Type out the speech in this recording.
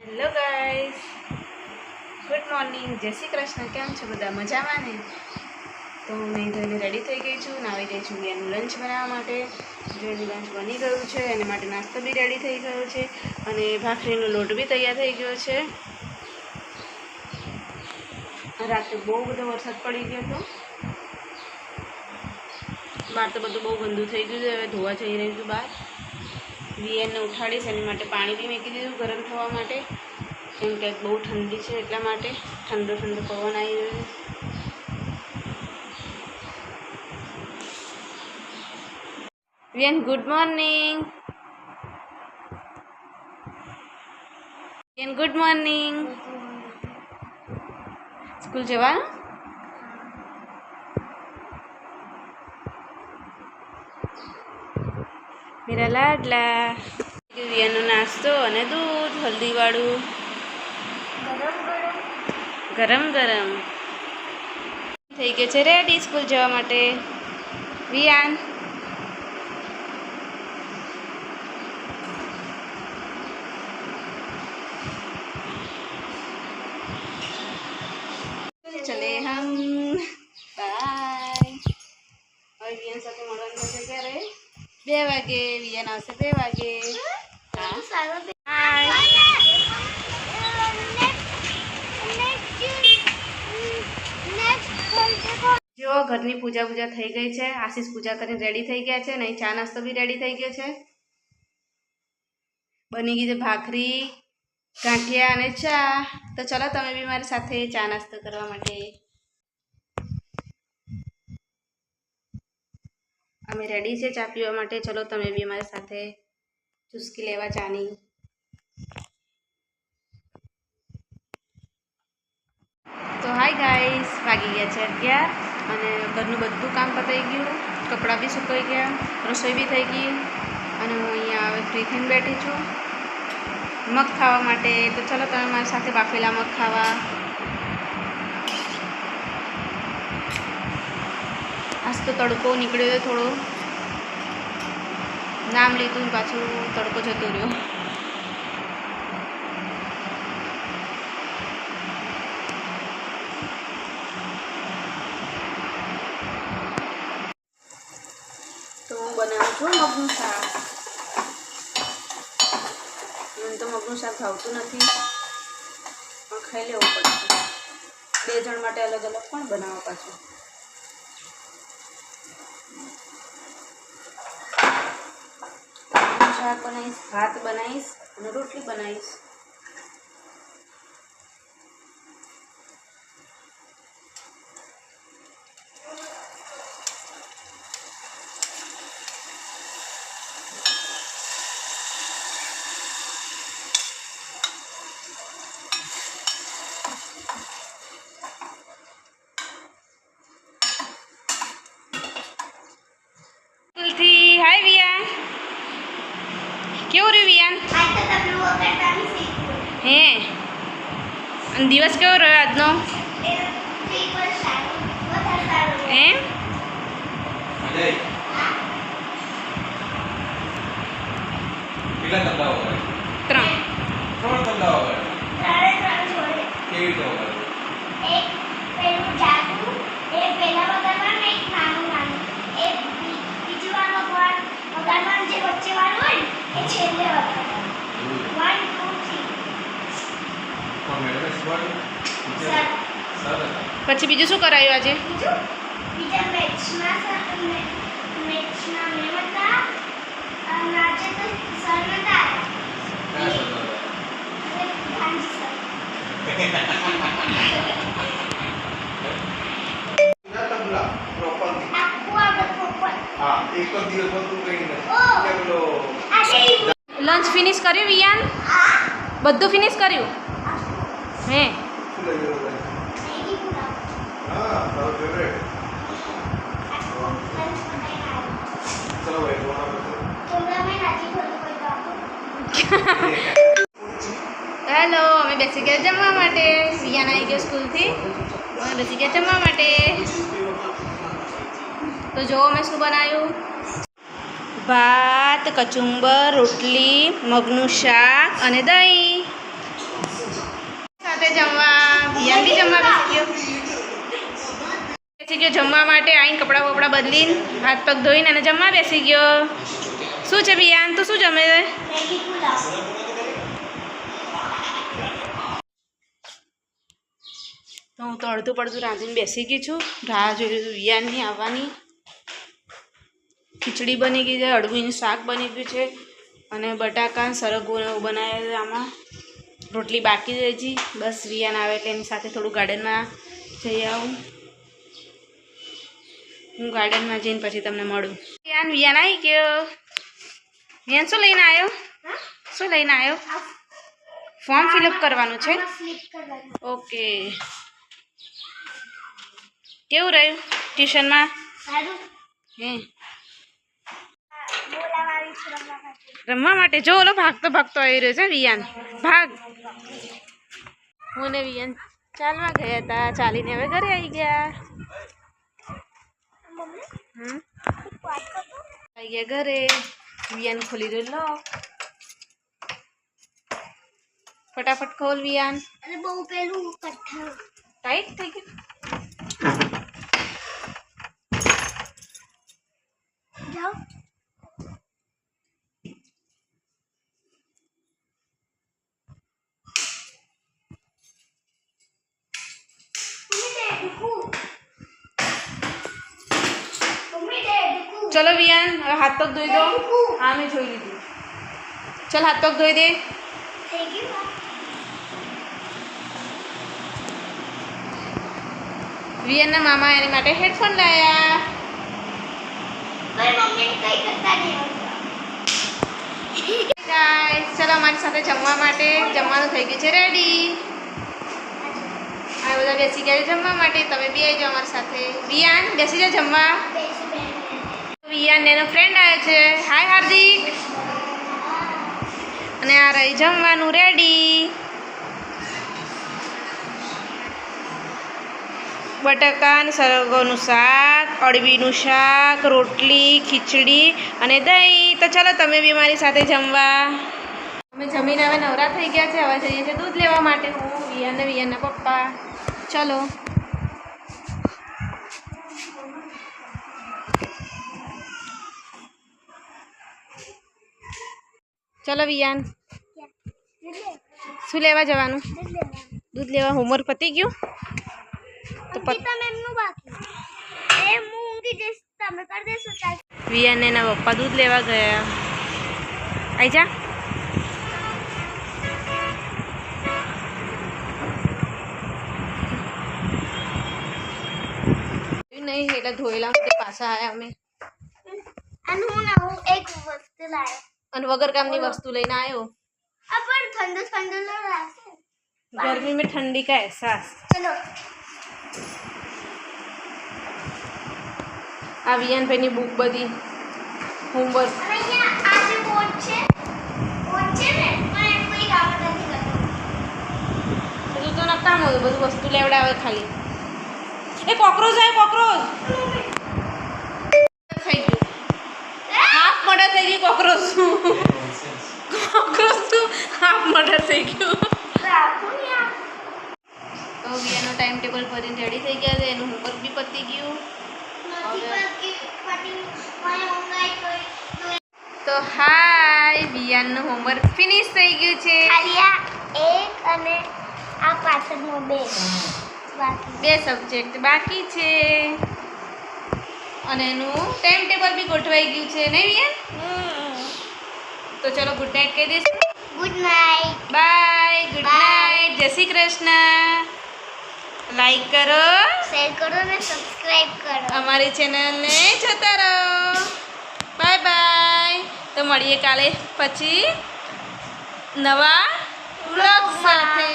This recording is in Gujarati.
હેલો ગાઈસ, ગુડ મોર્નિંગ, જય શ્રી કૃષ્ણ. કેમ છો બધા? મજામાં ને? તો મેં ધોઈને રેડી થઈ ગઈ છું, નાવી ગઈ છું એનું લંચ બનાવવા માટે. જો એનું લંચ બની ગયું છે, એના માટે નાસ્તો બી રેડી થઈ ગયો છે અને ભાખરીનો લોટ બી તૈયાર થઈ ગયો છે. રાત્રે બહુ બધો વરસાદ પડી ગયો હતો, બહાર તો બધું બહુ ગંદુ થઈ ગયું છે. હવે ધોવા જઈ રહ્યું છું બહાર. વિયનને ઉઠાડીશ, એની માટે પાણી બી મૂકી દીધું ગરમ થવા માટે, કેમ કે બહુ ઠંડી છે એટલા માટે. ઠંડો ઠંડો પવન આવી રહ્યો છે. Viyan good morning. Viyan good morning. School જવાનું? મેરા લાડલા. વિયનનો નાસ્તો અને દૂધ હલ્દીવાળું ગરમ ગરમ થઈ ગયો છે રેડી સ્કૂલ જવા માટે. વિયાન ચલે હમ બાય. હવે વિયાન સાથે મળવાનું થશે ક્યારે? 2 વાગે. વિયાન આવશે 2 વાગે. જો ઘરની પૂજા થઈ ગઈ છે. આશીષ પૂજા કરીને રેડી થઈ ગયા છે. નહીં ચા નાસ્તો બી રેડી થઈ ગયો છે. બની ગઈ છે ભાખરી, ગાંઠિયા અને ચા. તો ચલો તમે બી મારી સાથે ચા નાસ્તો કરવા માટે. અમે રેડી છે ચા પીવા માટે. ચલો તમે બી મારી સાથે ચુસ્કી લેવા ચાની. તો હાય ગાઈસ, વાગી ગયા છે 11 અને ઘરનું બધું કામ પતાઈ ગયું. કપડાં બી સુકાઈ ગયા, રસોઈ બી થઈ ગઈ અને હું અહીંયા હવે ફ્રી થઈને બેઠી છું મગ ખાવા માટે. તો ચલો તમે મારી સાથે બાફેલા મગ ખાવા. આજ તો તડકો નીકળ્યો થોડો, નામ લીધું પાછું તડકો જતો રહ્યો. તો હું બનાવું છું મગનું શાક. મને તો મગનું શાક ભાવતું નથી, પણ ખાઈ લેવું પડશે. 2 જણ માટે અલગ અલગ પણ બનાવવા પાછું. શાક બનાવીશ, ભાત બનાવીશ અને રોટલી બનાવીશ. હાય વિયાન, કેવું રહ્યું વિયાન? હે, અને દિવસ કેવો રહ્યો આજનો? હે, ત્રણ. પછી બીજું શું કરાયું આજે? લંચ ફિનિશ કર્યું વિયાન? બધું ફિનિશ કર્યું? હે, હેલો, અમે બેસી ગયા જમવા માટે. વિયાન આવી ગયો સ્કૂલથી, અમે બેસી ગયા જમવા માટે. તો જો મેં શું બનાવ્યું? ભાત, કચુંબર, રોટલી, મગનું શાક અને દહીં. ગયો જમવા માટે. આઈને કપડાં બપડા બદલીને હાથ પગ ધોઈને અને જમવા બેસી ગયો. શું છે વિયાન, તું શું જમે? તો હું તો અડધું પડધું રાંધીને બેસી ગઈ છું. રાહ જોઈ રહી છું વિયાનની આવવાની. ખીચડી બની ગઈ છે, અડવીનું શાક બની ગયું છે અને બટાકા સરગવો એવું બનાવ્યા છે. આમાં રોટલી બાકી રહી છે. બસ વિયાન આવે એટલે એની સાથે થોડું ગાર્ડનમાં જઈ આવું. હું ગાર્ડનમાં જઈને પછી તમને મળું. વિયાન આવી ગયો. વિયાન શું લઈને આવ્યો? શું લઈને આવ્યો? ફોર્મ ફિલઅપ કરવાનું છે. ઓકે, કેવું રહ્યું ટ્યુશનમાં? હે રમવા માટે જો ઓલો ભાગતો ભાગતો આવી રહ્યો છે વિયાન. ભાગ. હું ને વિયાન ચાલવા ગયા હતા, ચાલીને હવે ઘરે આવી ગયા. આવી ગયા ઘરે. વિયાન ખોલી રહ્યો લો. ફટાફટ ખોલ વિયાન. બહુ પેલું ટાઈટ થઈ ગયું. જાઓ. ચલો વિયાન હવે હાથ પગ ધોઈ દો. હા મેં જોઈ લીધું. ચલ હાથ પગ ધોઈ દે. વિયાનના મામા એની માટે હેડફોન લાયા. ગાઈસ ચલો અમારી સાથે જમવા માટે. જમવાનું થઈ ગયું છે રેડી. આ બધા બેસી ગયા જમવા માટે. તમે બી આવી જાઓ અમારી સાથે. વિયાન બેસી જાઓ જમવા. વિયાન એનો ફ્રેન્ડ આવ્યો છે. હાય હાર્દિક. અને આ રહી જમવાનું રેડી. બટાકા અને સરગવાનું શાક, અળવીનું શાક, રોટલી, ખીચડી અને દહીં. તો ચલો તમે બી મારી સાથે જમવા. અમે જમીને હવે નવરા થઈ ગયા છે. હવે જઈએ છીએ દૂધ લેવા માટે. હું વિયાન ને વિયાનના પપ્પા. ચલો ચલો વિયાન, શું લેવા જવાનું? દૂધ લેવા. હોમવર્ક પતી ગયું? તો વિયાન એના પપ્પા દૂધ લેવા ગયા. આઈ જા. નહીં એટલે ધોયેલા પાછા આવ્યા અમે. અને હું એક વસ્તુ લાવ્યો. અને વગર કામની વસ્તુ લઈને આવ્યો. पर ठंडा ठंडा लग रहा है. गर्मी में ठंडी का एहसास. चलो. આ વિયાનભાઈની બુક બધી હોમવર્ક. અહીંયા આ જે બોર્ડ છે ને પણ કોઈ કામ નથી કરતો. બધું તો નકામ હોય. બધું વસ્તુ લેવડાવે ખાલી. એ કોકરોચ આવે. કોકરોચ થઈ ગયું. હાફ મર્ડર થઈ ગયું. કોકરોચ હાફ મર્ડર થઈ ગયું. તો વિયાનો ટાઈમ ટેબલ ભરીને રેડી થઈ ગયા છે. એનું હોમવર્ક બી પતી ગયું. તો હાય, વિયાનનું હોમવર્ક ફિનિશ થઈ ગયું છે. ખાલી આ એક અને આ પાછળનો બે સબ્જેક્ટ બાકી છે. અને એનું ટાઈમ ટેબલ બી ગોઠવાઈ ગયું છે નહીં વિયાન? તો ચલો ગુડ નાઇટ કહી દઈશું. Good night. Bye. Good night. જય શ્રી કૃષ્ણ. લાઈક કરો, શેર કરો અને સબસ્ક્રાઇબ કરો. અમારી ચેનલને જોતા રહો. Bye bye. તો મળીએ કાલે પછી નવા વ્લોગ સાથે.